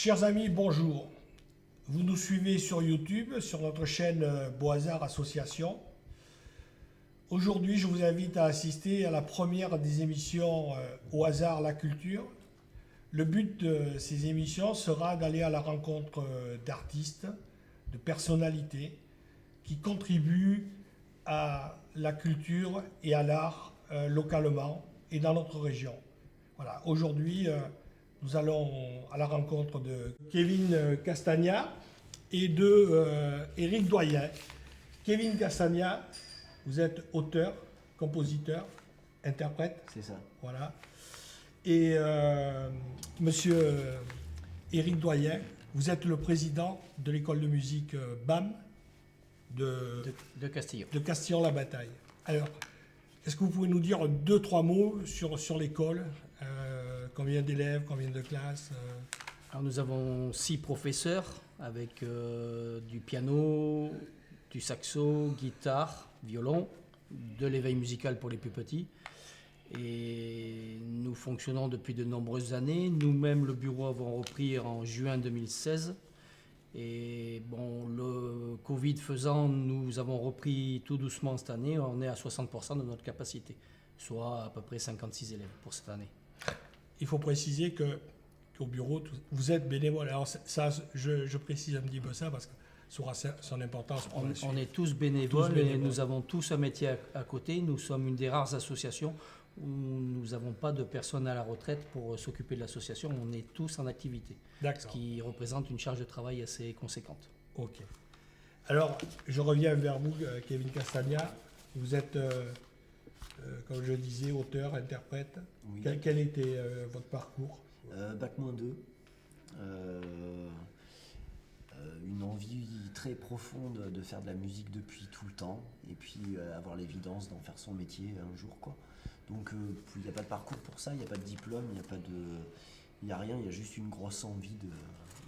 Chers amis, bonjour. Vous nous suivez sur YouTube, sur notre chaîne Beaux Hasards Association. Aujourd'hui, je vous invite à assister à la première des émissions Au hasard la culture. Le but de ces émissions sera d'aller à la rencontre d'artistes, de personnalités qui contribuent à la culture et à l'art localement et dans notre région. Voilà. Aujourd'hui, nous allons à la rencontre de Kevin Castagna et de Éric Doyen. Kevin Castagna, vous êtes auteur, compositeur, interprète. C'est ça. Voilà. Et monsieur Éric Doyen, vous êtes le président de l'école de musique BAM de Castillon-la-Bataille. Alors, est-ce que vous pouvez nous dire 2-3 mots sur l'école? Combien d'élèves, combien de classes? Alors nous avons 6 professeurs avec du piano, du saxo, guitare, violon, de l'éveil musical pour les plus petits. Et nous fonctionnons depuis de nombreuses années. Nous-mêmes, le bureau, avons repris en juin 2016. Et bon, le Covid faisant, nous avons repris tout doucement cette année. On est à 60% de notre capacité, soit à peu près 56 élèves pour cette année. Il faut préciser qu'au bureau, vous êtes bénévole. Alors ça, je précise un petit peu ça parce que ça aura son importance pour la suite. On est tous bénévoles, et nous avons tous un métier à côté. Nous sommes une des rares associations où nous n'avons pas de personnes à la retraite pour s'occuper de l'association. On est tous en activité, ce qui représente une charge de travail assez conséquente. Ok. Alors, je reviens vers vous, Kevin Castagna. Vous êtes, comme je disais, auteur, interprète. Oui. Quel était votre parcours? Bac-2. Une envie très profonde de faire de la musique depuis tout le temps, et puis avoir l'évidence d'en faire son métier un jour, quoi. Donc il n'y a pas de parcours pour ça, il n'y a pas de diplôme, il n'y a rien, il y a juste une grosse envie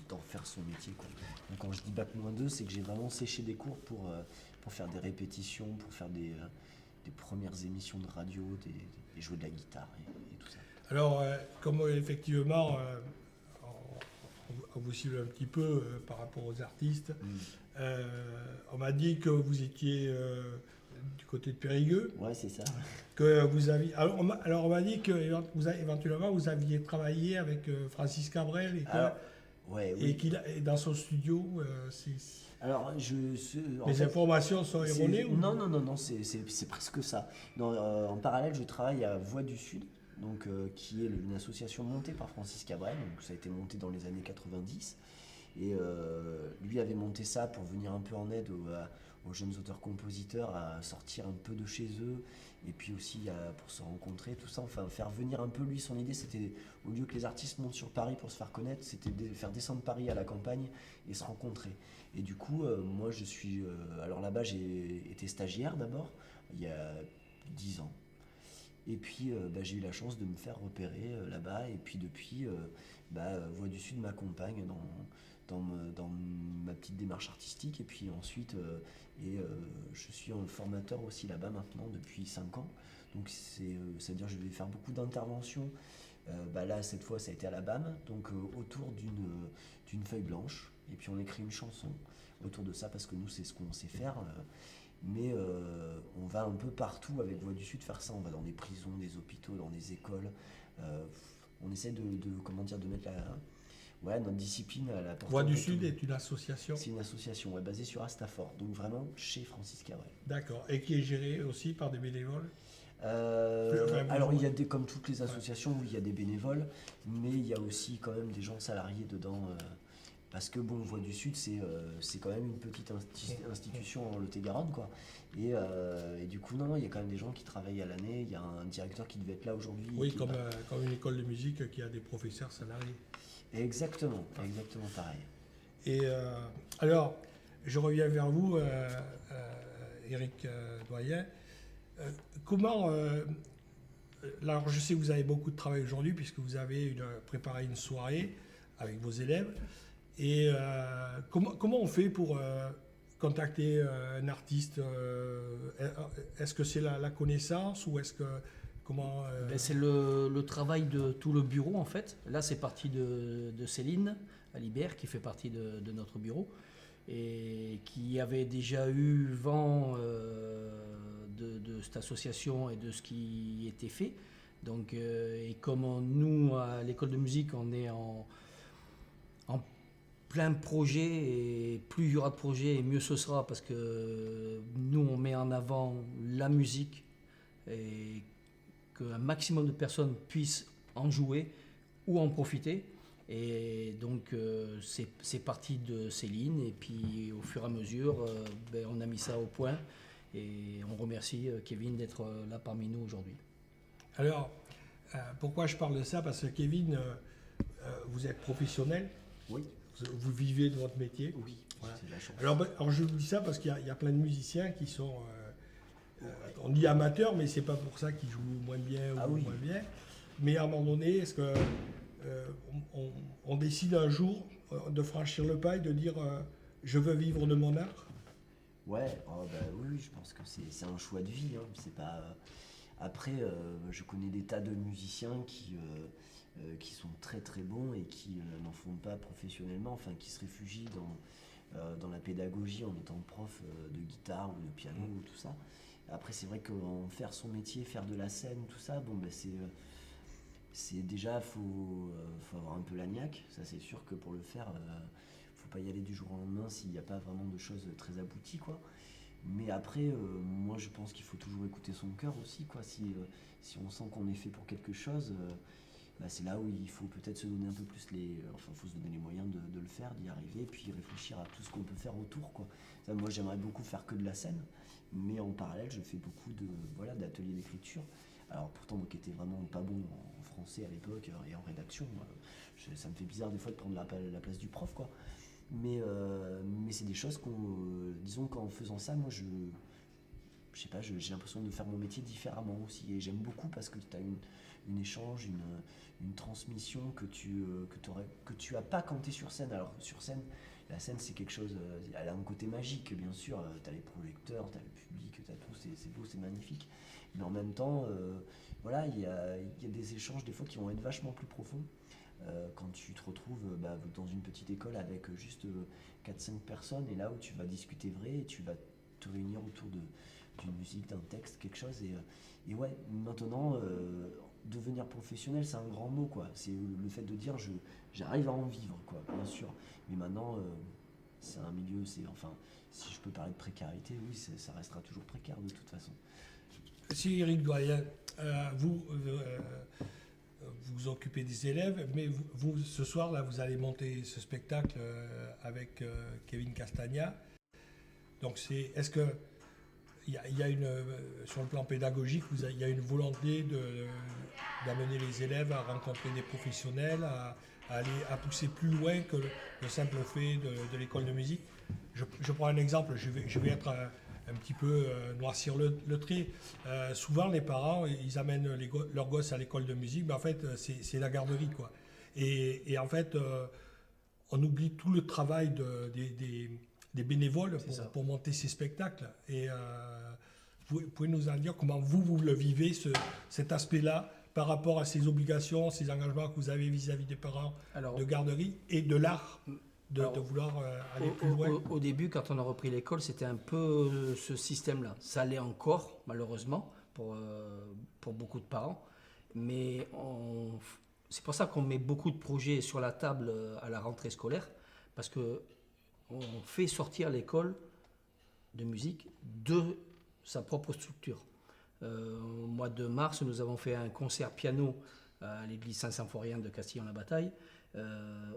d'en faire son métier, quoi. Donc quand je dis Bac-2, c'est que j'ai vraiment séché des cours pour faire des répétitions, pour faire des premières émissions de radio, et jouer de la guitare et tout ça. Alors, comme effectivement, on vous suit un petit peu par rapport aux artistes, on m'a dit que vous étiez du côté de Périgueux. Ouais, c'est ça. Que vous aviez. Alors, on m'a dit que éventuellement vous aviez travaillé avec Francis Cabrel et et dans son studio. Alors, les informations sont erronées ou... Non, c'est presque ça. En parallèle, je travaille à Voix du Sud, donc, qui est une association montée par Francis Cabrel. Donc, ça a été monté dans les années 90. Et lui avait monté ça pour venir un peu en aide aux jeunes auteurs-compositeurs à sortir un peu de chez eux, et puis aussi pour se rencontrer, tout ça. Enfin, faire venir un peu, lui, son idée, c'était, au lieu que les artistes montent sur Paris pour se faire connaître, c'était de faire descendre Paris à la campagne et se rencontrer. Et du coup, moi, je suis... alors là-bas, j'ai été stagiaire d'abord, il y a 10 ans. Et puis, j'ai eu la chance de me faire repérer là-bas. Et puis, depuis, Voix du Sud m'accompagne dans ma petite démarche artistique. Et puis ensuite, je suis un formateur aussi là-bas maintenant depuis 5 ans. Donc, c'est-à-dire que je vais faire beaucoup d'interventions. Là, cette fois, ça a été à la BAM, donc autour d'une feuille blanche. Et puis, on écrit une chanson autour de ça parce que nous, c'est ce qu'on sait faire. Mais on va un peu partout avec Voix du Sud faire ça. On va dans des prisons, des hôpitaux, dans des écoles. On essaie de mettre notre discipline à la portée. Voix du Sud est une association? C'est une association basée sur Astafort, donc vraiment chez Francis Cabrel. D'accord. Et qui est gérée aussi par des bénévoles? Alors il y a comme toutes les associations, il y a des bénévoles, mais il y a aussi quand même des gens salariés dedans. Parce que Voix du Sud, c'est quand même une petite institution en Lot-et-Garonne, quoi. Et du coup, non, il y a quand même des gens qui travaillent à l'année. Il y a un directeur qui devait être là aujourd'hui. Oui, comme une école de musique qui a des professeurs salariés. Exactement pareil. Et alors, je reviens vers vous, Éric Doyen. Comment... alors, je sais que vous avez beaucoup de travail aujourd'hui puisque vous avez préparé une soirée avec vos élèves. Et comment on fait pour contacter un artiste? Est-ce que c'est la connaissance ou est-ce que comment C'est le travail de tout le bureau en fait. Là c'est parti de Céline Alibert qui fait partie de notre bureau et qui avait déjà eu vent de cette association et de ce qui était fait. Donc, et comme nous à l'école de musique on est en plein projet et plus il y aura de projets et mieux ce sera parce que nous on met en avant la musique et qu'un maximum de personnes puissent en jouer ou en profiter. Et donc c'est parti de Céline et puis au fur et à mesure on a mis ça au point et on remercie Kevin d'être là parmi nous aujourd'hui. Alors, pourquoi je parle de ça? Parce que Kevin, vous êtes professionnel. Oui. Vous vivez de votre métier. Oui, Voilà. c'est de la chance. Alors je vous dis ça parce qu'il y a plein de musiciens qui sont, on dit amateurs, mais c'est pas pour ça qu'ils jouent moins bien ou Oui. moins bien. Mais à un moment donné, est-ce que on décide un jour de franchir le pas et de dire je veux vivre de mon art? Ouais, oui, je pense que c'est un choix de vie. Hein. C'est pas. Après, je connais des tas de musiciens qui sont très très bons et qui n'en font pas professionnellement, enfin qui se réfugient dans la pédagogie en étant prof de guitare ou de piano ou tout ça. Après, c'est vrai qu'en faire son métier, faire de la scène, tout ça, c'est déjà, faut avoir un peu la niaque. Ça, c'est sûr que pour le faire, faut pas y aller du jour au lendemain s'il n'y a pas vraiment de choses très abouties, quoi. Mais après, moi, je pense qu'il faut toujours écouter son cœur aussi, quoi. Si on sent qu'on est fait pour quelque chose, c'est là où il faut peut-être se donner un peu plus faut se donner les moyens de le faire, d'y arriver, puis réfléchir à tout ce qu'on peut faire autour, quoi. Ça, moi, j'aimerais beaucoup faire que de la scène, mais en parallèle, je fais beaucoup d'ateliers d'écriture. Alors pourtant, moi qui étais vraiment pas bon en français à l'époque et en rédaction, ça me fait bizarre des fois de prendre la place du prof, quoi. Mais c'est des choses disons qu'en faisant ça, moi je sais pas, j'ai l'impression de faire mon métier différemment aussi. Et j'aime beaucoup parce que tu as une échange, une transmission que tu as pas quand tu es sur scène. Alors sur scène, la scène c'est quelque chose, elle a un côté magique bien sûr. Tu as les projecteurs, tu as le public, tu as tout, c'est beau, c'est magnifique. Mais en même temps, il y a des échanges des fois qui vont être vachement plus profonds. Quand tu te retrouves dans une petite école avec juste 4-5 personnes et là où tu vas discuter vrai et tu vas te réunir autour d'une musique, d'un texte, quelque chose et ouais, maintenant devenir professionnel c'est un grand mot, quoi. C'est le fait de dire j'arrive à en vivre, quoi, bien sûr, mais maintenant c'est un milieu, si je peux parler de précarité, oui, ça restera toujours précaire de toute façon. Si Eric Doyen, vous vous occupez des élèves, mais vous, ce soir, là, vous allez monter ce spectacle avec Kevin Castagna. Donc, est-ce que il y a sur le plan pédagogique, il y a une volonté d'amener les élèves à rencontrer des professionnels, à pousser plus loin que le simple fait de l'école de musique? Je prends un exemple, je vais être un petit peu noircir le trait. Souvent, les parents, ils amènent leurs gosses à l'école de musique, mais en fait, c'est la garderie, quoi. Et en fait, on oublie tout le travail des bénévoles pour monter ces spectacles. Et vous pouvez nous en dire comment vous le vivez, cet aspect-là, par rapport à ces obligations, ces engagements que vous avez vis-à-vis des parents de garderie et de l'art de vouloir aller plus loin. Au début, quand on a repris l'école, c'était un peu ce système-là. Ça l'est encore, malheureusement, pour beaucoup de parents. Mais c'est pour ça qu'on met beaucoup de projets sur la table à la rentrée scolaire, parce qu'on fait sortir l'école de musique de sa propre structure. Au mois de mars, nous avons fait un concert piano à l'église Saint-Symphorien de Castillon-la-Bataille.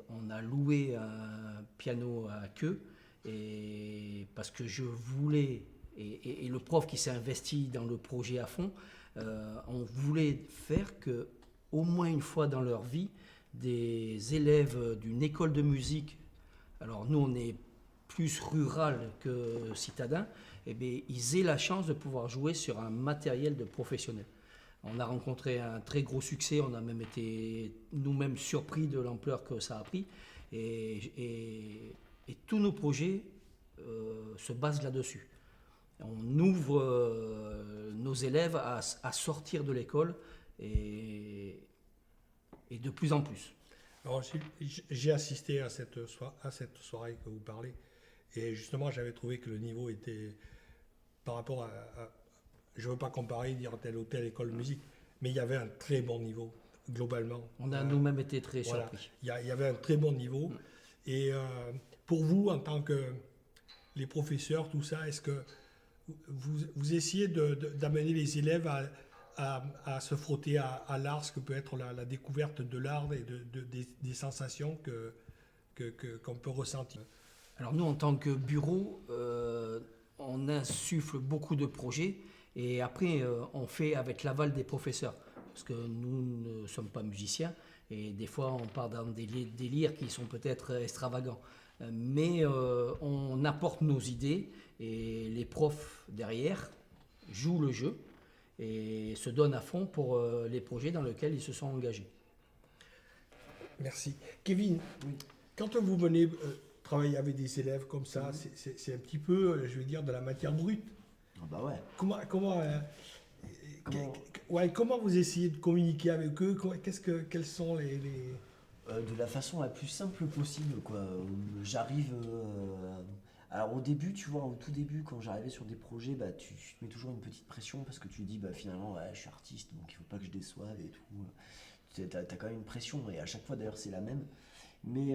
On a loué un piano à queue et parce que je voulais, et le prof qui s'est investi dans le projet à fond, on voulait faire que au moins une fois dans leur vie, des élèves d'une école de musique, alors nous on est plus rural que citadin, eh bien, ils aient la chance de pouvoir jouer sur un matériel de professionnel. On a rencontré un très gros succès, on a même été nous-mêmes surpris de l'ampleur que ça a pris. Et tous nos projets se basent là-dessus. On ouvre nos élèves à sortir de l'école et de plus en plus. Alors, j'ai assisté à cette soirée que vous parlez, et justement, j'avais trouvé que le niveau était, par rapport je ne veux pas comparer, dire telle ou telle école de musique, mais il y avait un très bon niveau, globalement. On a nous-mêmes été très Voilà. surpris. Il y avait un très bon niveau. Et pour vous, en tant que les professeurs, tout ça, est-ce que vous essayez d'amener les élèves à se frotter à l'art, ce que peut être la découverte de l'art et des sensations qu'on peut ressentir? Alors nous, en tant que bureau, on insuffle beaucoup de projets et après, on fait avec l'aval des professeurs. Parce que nous ne sommes pas musiciens et des fois, on part dans des délires qui sont peut-être extravagants. Mais on apporte nos idées et les profs derrière jouent le jeu et se donnent à fond pour les projets dans lesquels ils se sont engagés. Merci. Kevin, quand vous venez travailler avec des élèves comme ça, c'est un petit peu, je veux dire, de la matière brute. Ah bah ouais. Comment vous essayez de communiquer avec eux? Quels sont les... De la façon la plus simple possible, quoi. J'arrive. Alors au début, tu vois, au tout début, quand j'arrivais sur des projets, bah, tu te mets toujours une petite pression parce que tu te dis, bah, finalement, ouais, je suis artiste, donc il faut pas que je déçoive et tout. T'as quand même une pression et à chaque fois, d'ailleurs, c'est la même. Mais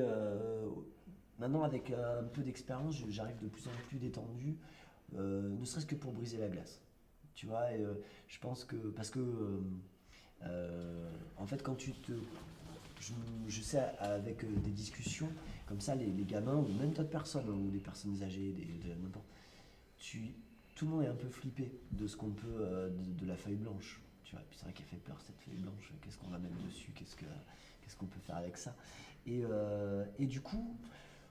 maintenant, avec un peu d'expérience, j'arrive de plus en plus détendu, ne serait-ce que pour briser la glace. Tu vois, et je pense que. Parce que. En fait, quand tu te. Je sais, avec des discussions comme ça, les gamins, ou même d'autres personnes, ou des personnes âgées, n'importe. Tout le monde est un peu flippé de ce qu'on peut. De la feuille blanche. Tu vois, puis c'est vrai qu'elle fait peur cette feuille blanche. Qu'est-ce qu'on va mettre dessus? Qu'est-ce qu'on peut faire avec ça? Et du coup.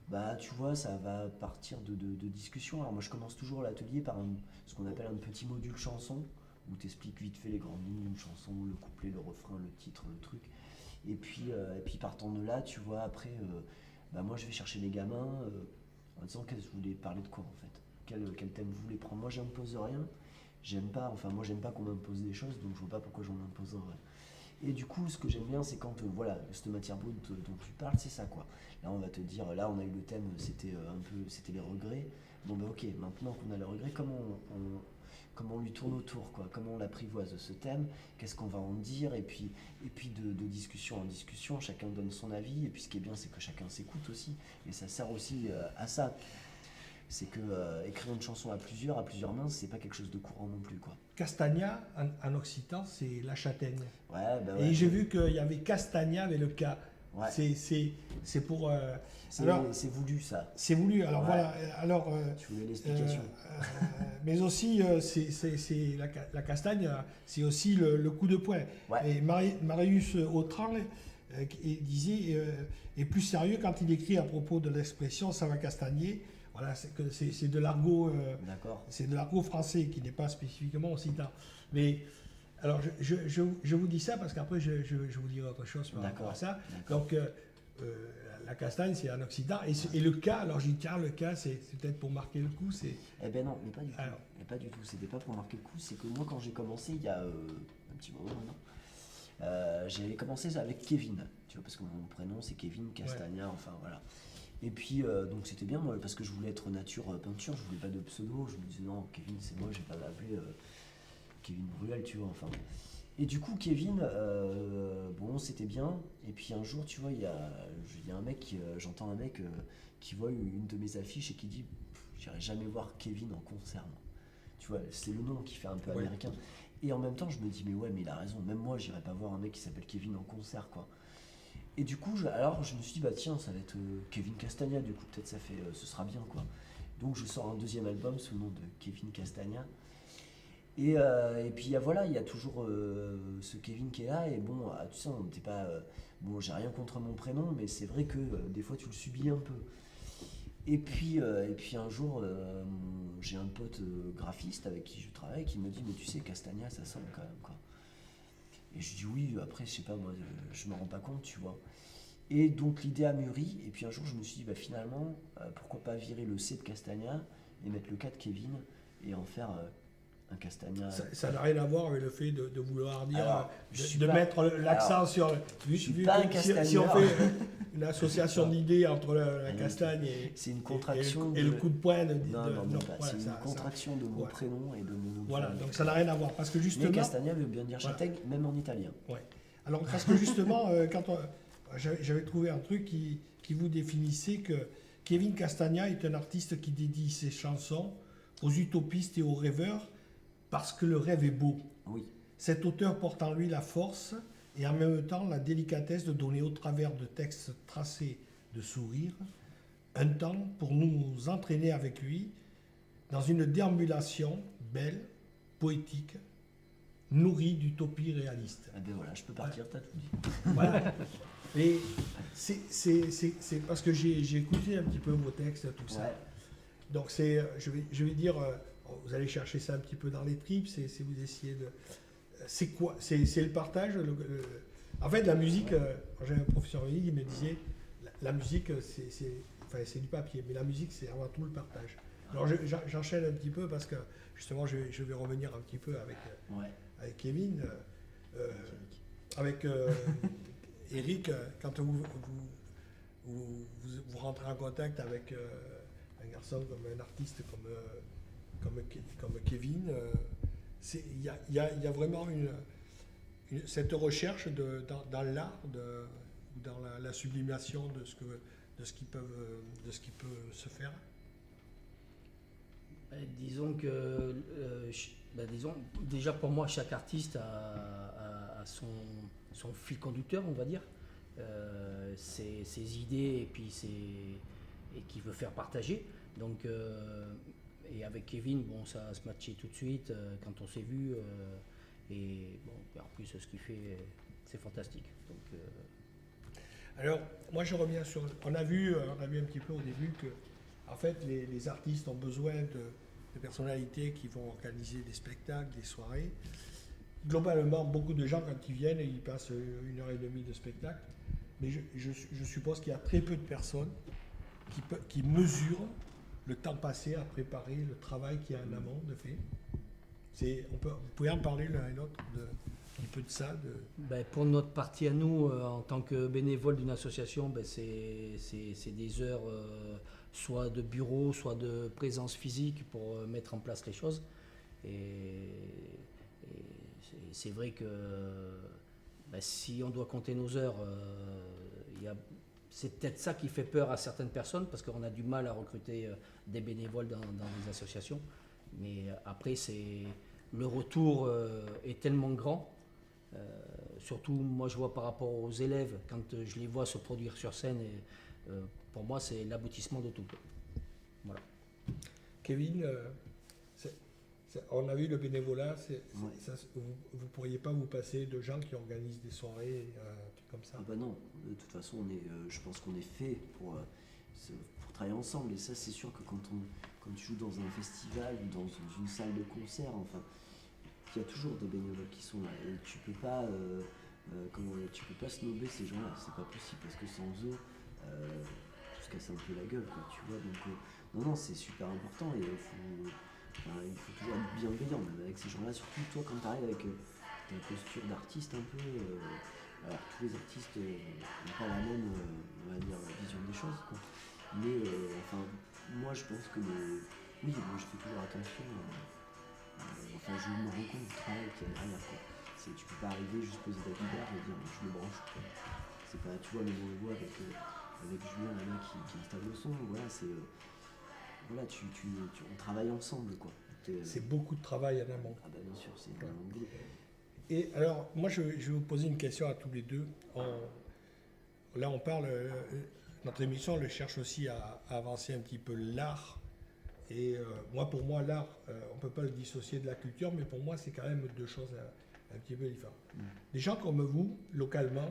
Bah, tu vois, ça va partir de discussions. Alors moi, je commence toujours l'atelier par ce qu'on appelle un petit module chanson, où tu expliques vite fait les grandes lignes d'une chanson, le couplet, le refrain, le titre, le truc. Et puis partant de là, tu vois, après, bah, moi, je vais chercher les gamins en disant qu'est-ce que vous voulez parler de quoi, en fait. Quel thème vous voulez prendre. Moi, j'impose rien. J'aime pas qu'on m'impose des choses, donc je vois pas pourquoi j'en imposerais. Et du coup, ce que j'aime bien, c'est quand, voilà, cette matière brute dont tu parles, c'est ça, quoi. Là, on va te dire, là, on a eu le thème, c'était les regrets. Bon, ben ok, maintenant qu'on a les regrets, comment on lui tourne autour, quoi. Comment on l'apprivoise ce thème, qu'est-ce qu'on va en dire, et puis de discussion en discussion, chacun donne son avis, et puis ce qui est bien, c'est que chacun s'écoute aussi, et ça sert aussi à ça. C'est que écrire une chanson à plusieurs mains, c'est pas quelque chose de courant non plus, quoi. Castagna, en occitan, c'est la châtaigne. Ouais, bah ouais. Et j'ai vu qu'il y avait Castagna avec le K. Ouais. C'est pour... c'est voulu, ça. C'est voulu. Alors Ouais. voilà. Alors, tu voulais l'explication. mais aussi, c'est la castagne, c'est aussi le coup de poing. Ouais. Et Marius Autran disait, est plus sérieux quand il écrit à propos de l'expression ça va castagner. Voilà, c'est de l'argot, c'est de l'argot français qui n'est pas spécifiquement occitan. Mais alors je vous dis ça parce qu'après je vous dirai autre chose par rapport à ça. Donc la castagne c'est en occitan et le cas, alors j'ai dit tiens le cas c'est peut-être pour marquer le coup. Eh ben non, mais pas du tout. Mais pas du tout. C'était pas pour marquer le coup. C'est que moi quand j'ai commencé il y a un petit moment maintenant, j'ai commencé avec Kevin. Tu vois parce que mon prénom c'est Kevin Castagna. Ouais. Enfin voilà. Et puis, donc c'était bien, moi, parce que je voulais être nature peinture, je voulais pas de pseudo, je me disais non, Kevin c'est moi, je vais pas m'appeler Kevin Bruel, tu vois, enfin. Et du coup, Kevin, bon, c'était bien, et puis un jour, tu vois, il y a un mec, j'entends un mec qui voit une de mes affiches et qui dit, j'irai jamais voir Kevin en concert, moi. Tu vois, c'est le nom qui fait un peu américain. Et en même temps, je me dis, mais ouais, mais il a raison, même moi, j'irai pas voir un mec qui s'appelle Kevin en concert, quoi. Et du coup, je me suis dit, bah tiens, ça va être Kevin Castagna, du coup, peut-être ce sera bien, quoi. Donc, je sors un deuxième album sous le nom de Kevin Castagna. Et puis, voilà, il y a toujours ce Kevin qui est là. Et bon, tu sais, on n'était pas... bon, j'ai rien contre mon prénom, mais c'est vrai que des fois, tu le subis un peu. Et puis un jour, j'ai un pote graphiste avec qui je travaille qui me dit, mais tu sais, Castagna, ça sonne quand même, quoi. Et je dis oui, après, je sais pas, moi, je me rends pas compte, tu vois. Et donc, l'idée a mûri. Et puis, un jour, je me suis dit, bah, finalement, pourquoi pas virer le C de Castagna et mettre le K de Kevin. et en faire un Castagna. Ça n'a rien à voir avec le fait de vouloir dire, Alors, je suis de pas- mettre l'accent alors, sur. je suis pas un si on castagneur. fait une association d'idées entre la castagne C'est une contraction et le coup de poing de. Non, pas. voilà, C'est une contraction de mon voilà. prénom et de mon nom. de Voilà, famille. donc ça n'a rien à voir. Parce que Mais justement. Castagna veut bien dire Voilà. châtaigne, même en italien. Ouais. Alors, parce que justement, j'avais trouvé un truc qui vous définissait que Kevin Castagna est un artiste qui dédie ses chansons aux utopistes et aux rêveurs parce que le rêve est beau. Oui. Cet auteur porte en lui la force et en même temps la délicatesse de donner au travers de textes tracés de sourires un temps pour nous entraîner avec lui dans une déambulation belle, poétique, nourrie d'utopie réaliste. Ah ben voilà, je peux partir, t'as tout dit. Voilà. Et c'est parce que j'ai écouté un petit peu vos textes, tout ça. Ouais. Donc je vais dire, vous allez chercher ça un petit peu dans les tripes, c'est vous essayez de... C'est quoi? C'est le partage. En fait, la musique, quand j'avais un professeur de musique, il me disait, la musique, c'est du papier, mais la musique, c'est avant tout le partage. Alors j'enchaîne un petit peu parce que justement, je vais revenir un petit peu avec Kevin, avec Eric, quand vous rentrez en contact avec un garçon comme un artiste comme Kevin, il y a vraiment cette recherche dans l'art, dans la sublimation de ce qui peut se faire. Disons que, disons, déjà pour moi, chaque artiste a son fil conducteur, on va dire, ses idées et puis et qu'il veut faire partager. Donc, et avec Kevin, bon, ça a se matché tout de suite quand on s'est vu. Et bon, en plus, ce qu'il fait, c'est fantastique. Donc, Alors, moi je reviens sur. On a vu un petit peu au début que, en fait, les artistes ont besoin de personnalités qui vont organiser des spectacles, des soirées. Globalement, beaucoup de gens, quand ils viennent, ils passent 1h30 de spectacle. Mais je suppose qu'il y a très peu de personnes qui mesurent le temps passé à préparer le travail qu'il y a en amont de fait. Vous pouvez en parler l'un et l'autre un peu de ça. pour notre partie à nous, en tant que bénévole d'une association, c'est des heures soit de bureau, soit de présence physique pour mettre en place les choses. Et c'est vrai que si on doit compter nos heures, c'est peut-être ça qui fait peur à certaines personnes parce qu'on a du mal à recruter des bénévoles dans des associations. Mais après, le retour est tellement grand. Surtout, moi, je vois par rapport aux élèves, quand je les vois se produire sur scène, pour moi, c'est l'aboutissement de tout. Voilà. Kevin, on a vu le bénévolat, vous ne pourriez pas vous passer de gens qui organisent des soirées, un truc comme ça? Ah bah non, de toute façon, je pense qu'on est fait pour travailler ensemble. Et ça, c'est sûr que quand tu joues dans un festival ou dans une salle de concert, enfin, il y a toujours des bénévoles qui sont là. Et tu peux pas snober ces gens-là, c'est pas possible parce que sans eux, tu se casses un peu la gueule, quoi, tu vois. Donc, non, c'est super important et il faut toujours être bienveillant même avec ces gens-là, surtout toi quand tu arrives avec ta posture d'artiste un peu. Alors tous les artistes n'ont pas la même on va dire, vision des choses, quoi. Mais moi je pense que oui, moi je fais toujours attention. Je me rends compte du travail qu'il y a derrière, quoi. Tu peux pas arriver juste poser ta guitare et dire je me branche, quoi. C'est pas, tu vois, mais on le voit avec Julien, là qui installe le son, voilà, voilà, on travaille ensemble, quoi. C'est beaucoup de travail en amont. Ah bah bien sûr, c'est un boulot. Et alors, moi je vais vous poser une question à tous les deux. Là on parle, notre émission elle cherche aussi à avancer un petit peu l'art. Et pour moi l'art, on ne peut pas le dissocier de la culture, mais pour moi c'est quand même deux choses un petit peu différentes. Des gens comme vous, localement,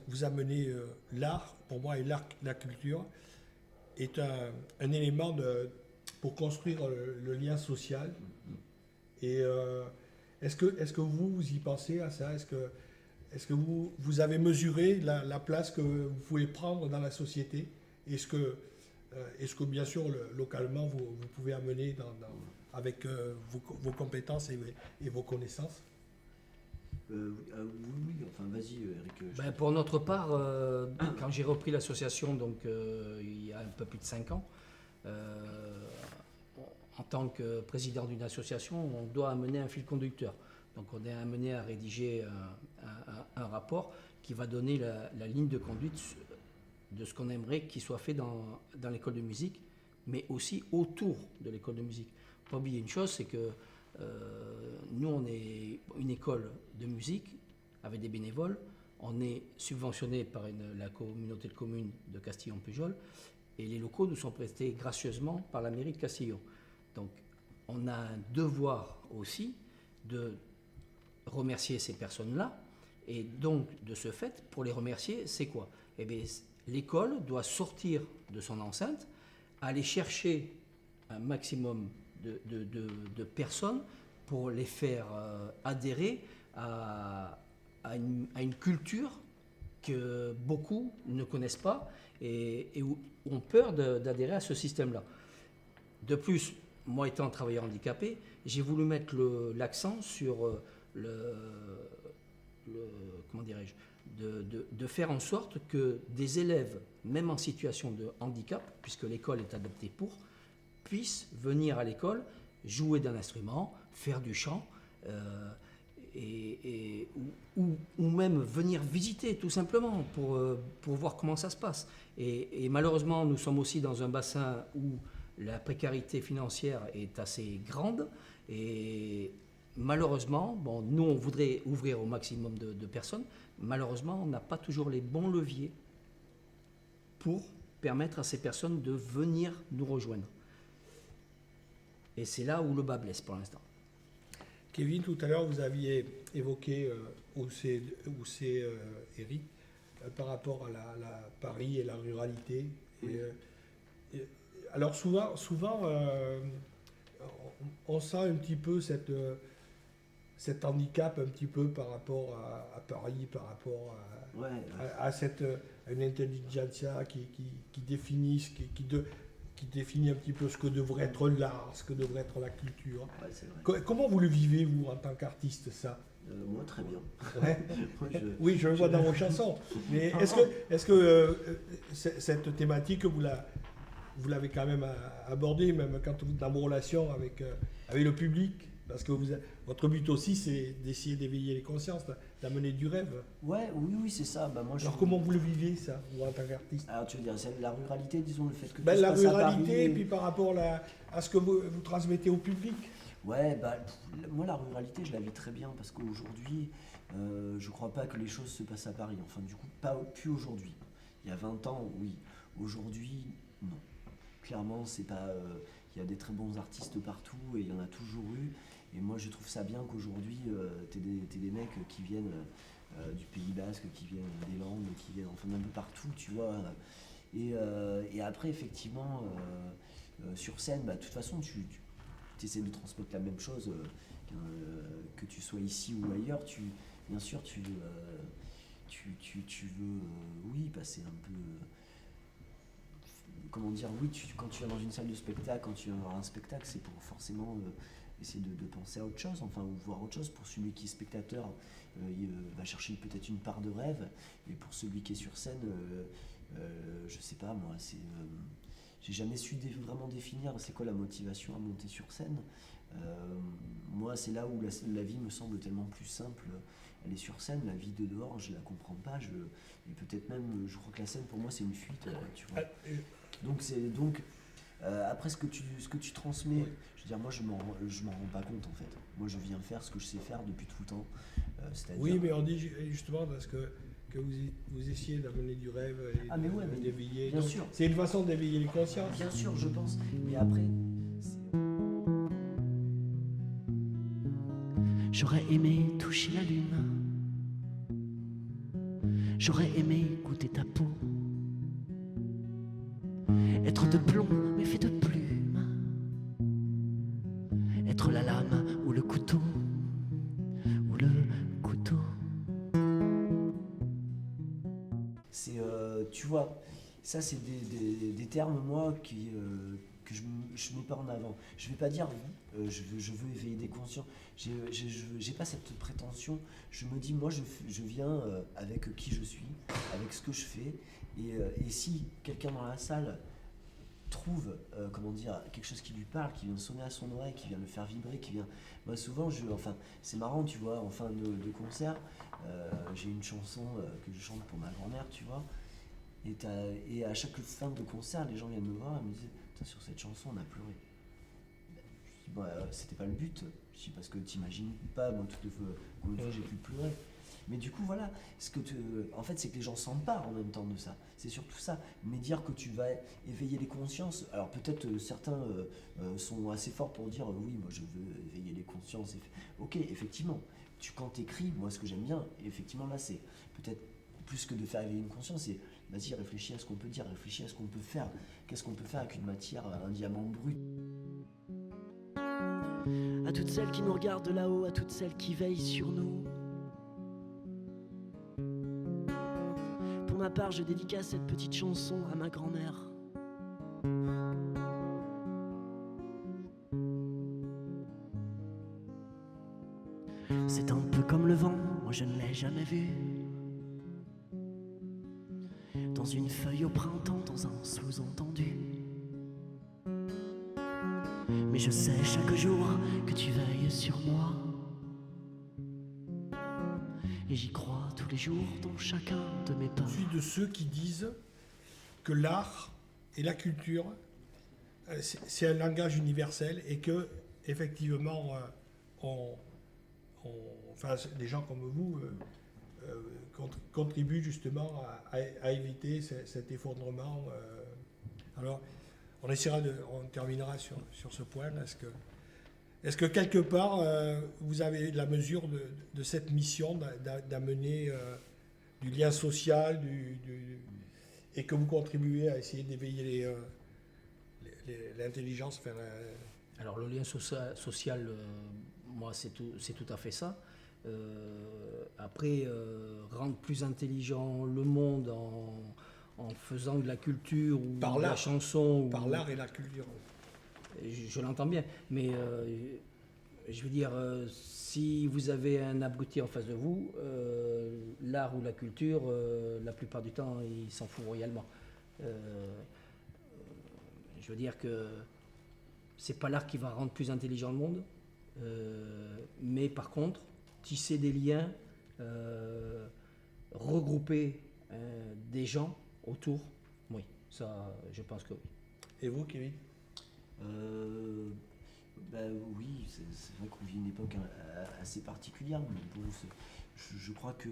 vous amenez l'art, pour moi, et la culture est un élément pour construire le lien social. Et est-ce que vous y pensez à ça? Est-ce que vous avez mesuré la place que vous pouvez prendre dans la société? Est-ce que est-ce que bien sûr localement vous pouvez amener avec vos compétences et vos connaissances? Oui, enfin vas-y Eric. Ben, pour notre part, quand j'ai repris l'association, donc il y a un peu plus de 5 ans, en tant que président d'une association, on doit amener un fil conducteur. Donc on est amené à rédiger un rapport qui va donner la ligne de conduite de ce qu'on aimerait qu'il soit fait dans l'école de musique, mais aussi autour de l'école de musique. Pas oublier une chose, c'est que nous, on est une école de musique avec des bénévoles. On est subventionné par la communauté de communes de Castillon-Pujol et les locaux nous sont prestés gracieusement par la mairie de Castillon. Donc, on a un devoir aussi de remercier ces personnes-là. Et donc, de ce fait, pour les remercier, c'est quoi? Eh bien, l'école doit sortir de son enceinte, aller chercher un maximum de personnes pour les faire adhérer à une culture que beaucoup ne connaissent pas et ont peur d'adhérer à ce système-là. De plus, moi étant travailleur handicapé, j'ai voulu mettre l'accent sur comment dirais-je, de faire en sorte que des élèves, même en situation de handicap, puisque l'école est adaptée pour, puissent venir à l'école, jouer d'un instrument, faire du chant, ou même venir visiter tout simplement pour voir comment ça se passe. Et malheureusement, nous sommes aussi dans un bassin où la précarité financière est assez grande et malheureusement, bon, nous on voudrait ouvrir au maximum de personnes, malheureusement on n'a pas toujours les bons leviers pour permettre à ces personnes de venir nous rejoindre. Et c'est là où le bas blesse pour l'instant. Kevin, tout à l'heure, vous aviez évoqué, où c'est Eric, par rapport à la Paris et la ruralité. Oui. Alors souvent on sent un petit peu cet handicap un petit peu par rapport à Paris, par rapport à une intelligentsia qui définit un petit peu ce que devrait être l'art, ce que devrait être la culture. Ouais, c'est vrai. Comment vous le vivez, vous, en tant qu'artiste, ça? Moi, très bien. Ouais. Moi, Oui, je le vois dans vos chansons. Mais est-ce que cette thématique, vous l'avez quand même abordée, même quand vous êtes dans vos relations avec le public? Parce que votre but aussi, c'est d'essayer d'éveiller les consciences, d'amener du rêve. Ouais, oui, c'est ça. Bah, moi, Alors comment vous le vivez, ça, vous, en tant qu'artiste? Alors, tu veux dire, c'est la ruralité, disons, le fait que Ben, tout la se passe à Paris, ruralité, et puis par rapport à ce que vous transmettez au public. Ouais, bah, moi, la ruralité, je la vis très bien, parce qu'aujourd'hui, je crois pas que les choses se passent à Paris. Enfin, du coup, plus aujourd'hui. Il y a 20 ans, oui. Aujourd'hui, non. Clairement, c'est pas... il y a des très bons artistes partout, et il y en a toujours eu. Et moi, je trouve ça bien qu'aujourd'hui, t'aies des mecs qui viennent du Pays Basque, qui viennent des Landes, qui viennent enfin un peu partout, tu vois. Et après, effectivement, sur scène, bah, de toute façon, tu essaies de transmettre la même chose, que tu sois ici ou ailleurs. Bien sûr, tu veux, oui, passer un peu... comment dire, oui, quand tu vas dans une salle de spectacle, quand tu vas voir un spectacle, c'est pour forcément... essayer de penser à autre chose, enfin, ou voir autre chose. Pour celui qui est spectateur, il va chercher peut-être une part de rêve, et pour celui qui est sur scène, je sais pas, moi, j'ai jamais su vraiment définir c'est quoi la motivation à monter sur scène. Moi, c'est là où la vie me semble tellement plus simple. Elle est sur scène, la vie de dehors, je la comprends pas, et peut-être même, je crois que la scène, pour moi, c'est une fuite, tu vois. Donc, après, ce que tu transmets, oui. Je veux dire, moi, je m'en rends pas compte, en fait. Moi, je viens faire ce que je sais faire depuis tout le temps. C'est-à-dire... Oui, mais on dit justement parce que vous essayez d'amener du rêve et d'éveiller. Bien sûr. C'est une façon d'éveiller les consciences. Bien sûr, je pense. Mais après... J'aurais aimé toucher la lune. J'aurais aimé goûter ta peau. Être de plomb, mais fait de plumes. Être la lame ou le couteau. Ou le couteau. C'est, tu vois, ça c'est des termes, moi, que je mets pas en avant. Je vais pas dire, je veux éveiller des consciences. J'ai pas cette prétention. Je me dis, moi, je viens avec qui je suis, avec ce que je fais. Et si quelqu'un dans la salle trouve comment dire, quelque chose qui lui parle, qui vient sonner à son oreille, qui vient le faire vibrer, qui vient... Moi souvent, c'est marrant, tu vois, en fin de concert, j'ai une chanson que je chante pour ma grand-mère, tu vois, et à chaque fin de concert, les gens viennent me voir et me disent, putain, sur cette chanson, on a pleuré. Je dis, c'était pas le but. Je dis, parce que t'imagines pas, moi, combien de fois j'ai pu pleurer. Mais du coup, voilà, en fait, c'est que les gens s'emparent en même temps de ça. C'est surtout ça. Mais dire que tu vas éveiller les consciences, alors peut-être certains sont assez forts pour dire oui, moi je veux éveiller les consciences. Ok, effectivement, quand t'écris, moi ce que j'aime bien, effectivement là, c'est peut-être plus que de faire éveiller une conscience, c'est vas-y, réfléchis à ce qu'on peut dire, réfléchis à ce qu'on peut faire. Qu'est-ce qu'on peut faire avec une matière, un diamant brut. À toutes celles qui nous regardent de là-haut, à toutes celles qui veillent sur nous. Pour ma part, je dédicace cette petite chanson à ma grand-mère. C'est un peu comme le vent, moi je ne l'ai jamais vu. Dans une feuille au printemps, dans un sous-entendu. Mais je sais chaque jour que tu veilles sur moi. Et j'y crois tous les jours dans chacun de mes pas. Je suis de ceux qui disent que l'art et la culture, c'est un langage universel et que, effectivement, des gens comme vous contribuent justement à éviter cet effondrement. Alors, on terminera sur ce point. Est-ce que quelque part, vous avez la mesure de cette mission d'amener du lien social et que vous contribuez à essayer d'éveiller l'intelligence? Alors le lien social, moi c'est tout à fait ça. Après, rendre plus intelligent le monde en faisant de la culture ou de la chanson. Par l'art et la culture. Je l'entends bien, mais je veux dire, si vous avez un abruti en face de vous, l'art ou la culture, la plupart du temps, il s'en fout royalement. Je veux dire que c'est pas l'art qui va rendre plus intelligent le monde, mais par contre, tisser des liens, regrouper des gens autour, oui, ça, je pense que oui. Et vous, Kevin? Oui, c'est vrai qu'on vit une époque assez particulière, mais bon, je crois que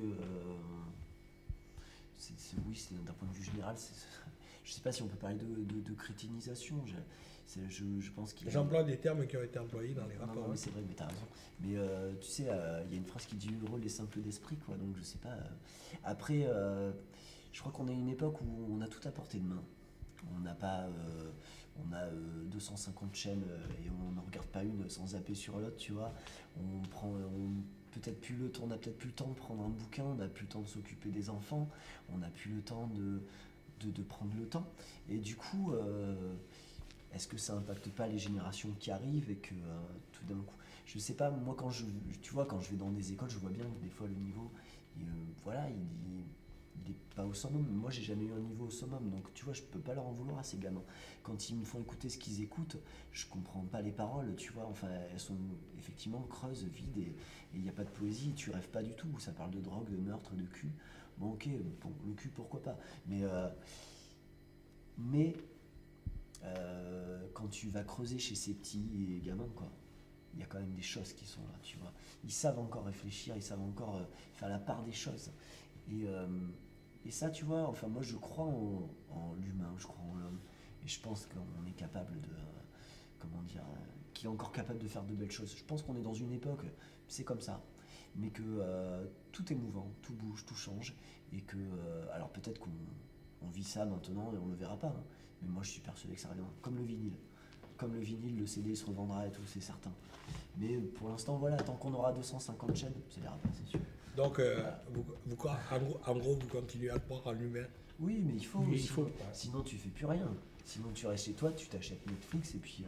oui, c'est d'un point de vue général, je sais pas si on peut parler de crétinisation. Je pense qu'il J'emploie des termes qui ont été employés dans les rapports. Non, mais c'est vrai, mais t'as raison. Mais tu sais, il y a une phrase qui dit heureux les simples d'esprit, quoi. Donc je sais pas. Après, je crois qu'on est à une époque où on a tout à portée de main. On n'a pas, on a 250 chaînes et on n'en regarde pas une sans zapper sur l'autre, tu vois. On peut-être plus le temps, on n'a peut-être plus le temps de prendre un bouquin, on n'a plus le temps de s'occuper des enfants, on n'a plus le temps de prendre le temps. Et du coup, est-ce que ça impacte pas les générations qui arrivent et que tout d'un coup, je sais pas, moi tu vois, quand je vais dans des écoles, je vois bien que des fois le niveau, voilà, il est pas au summum. Moi, j'ai jamais eu un niveau au summum, donc tu vois, je peux pas leur en vouloir à ces gamins. Quand ils me font écouter ce qu'ils écoutent, je comprends pas les paroles, tu vois. Enfin, elles sont effectivement creuses, vides, et il n'y a pas de poésie. Tu rêves pas du tout. Ça parle de drogue, de meurtre, de cul. Bon, ok, bon, le cul, pourquoi pas. Mais quand tu vas creuser chez ces petits gamins, quoi, il y a quand même des choses qui sont là, tu vois. Ils savent encore réfléchir, ils savent encore faire la part des choses. Et ça, tu vois, enfin moi je crois en l'humain, je crois en l'homme, et je pense qu'on est capable qu'il est encore capable de faire de belles choses. Je pense qu'on est dans une époque, c'est comme ça, mais que tout est mouvant, tout bouge, tout change, et que, alors peut-être qu'on vit ça maintenant et on ne le verra pas, hein, mais moi je suis persuadé que ça reviendra, comme le vinyle. Comme le vinyle, le CD se revendra et tout, c'est certain. Mais pour l'instant, voilà, tant qu'on aura 250 chaînes, ça ira pas, c'est sûr. Donc, en gros, vous continuez à croire en l'humain. Oui, mais il faut. Oui, il sinon, faut. sinon, tu fais plus rien. Sinon, tu restes chez toi, tu t'achètes Netflix et puis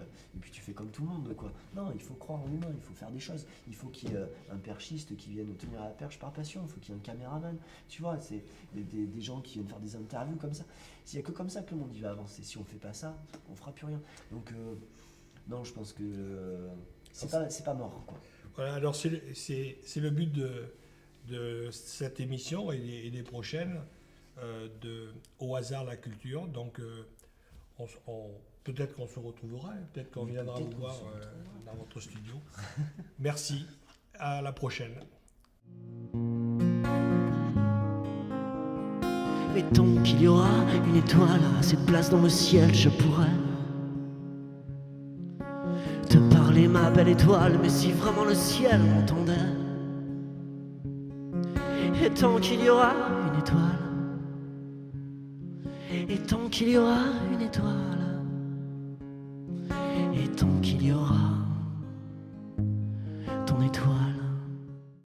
tu fais comme tout le monde, quoi. Non, il faut croire en l'humain, il faut faire des choses. Il faut qu'il y ait un perchiste qui vienne tenir la perche par passion. Il faut qu'il y ait un caméraman. Tu vois, c'est des gens qui viennent faire des interviews comme ça. S'il n'y a que comme ça que le monde il va avancer. Si on fait pas ça, on fera plus rien. Donc, non, je pense que c'est pas mort, quoi. Voilà, alors c'est le but de cette émission et des prochaines, au hasard la culture. Donc peut-être qu'on se retrouvera, peut-être qu'on viendra Peut-être vous qu'on voir se retrouvera. dans votre studio. Merci, à la prochaine. Mais tant qu'il y aura une étoile à cette place dans le ciel, je pourrais te parler, ma belle étoile. Mais si vraiment le ciel m'entendait, et tant qu'il y aura une étoile, et tant qu'il y aura une étoile, et tant qu'il y aura ton étoile.